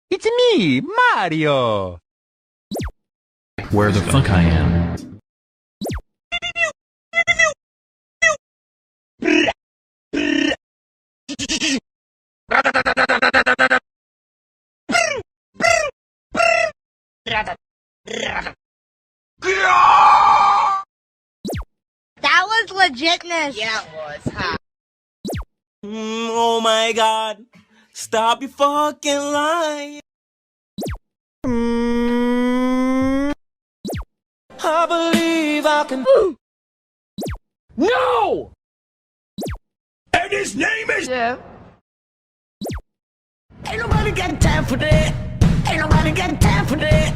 It's me, Mario! Where the fuck I am? That was legitness. Yeah, it was, huh? Oh my god. Stop your fucking lying. I believe I can. No! And his name is... Yeah. Ain't nobody got time for that. Ain't nobody got time for that.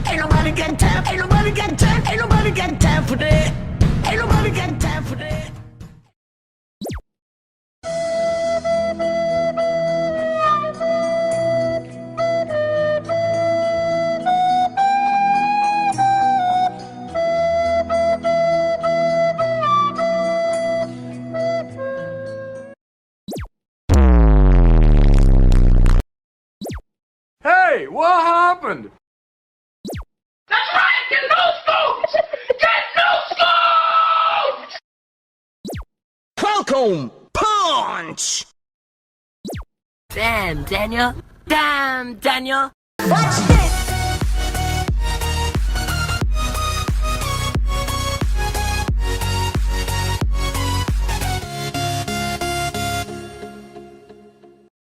Ain't nobody got time. Ain't nobody got time. Ain't nobody got time for that. Ain't nobody got time for that. Hey, what happened? That's right! Get loose, folks! Get loose, folks! Welcome, punch! Damn, Daniel. Damn, Daniel. Watch this.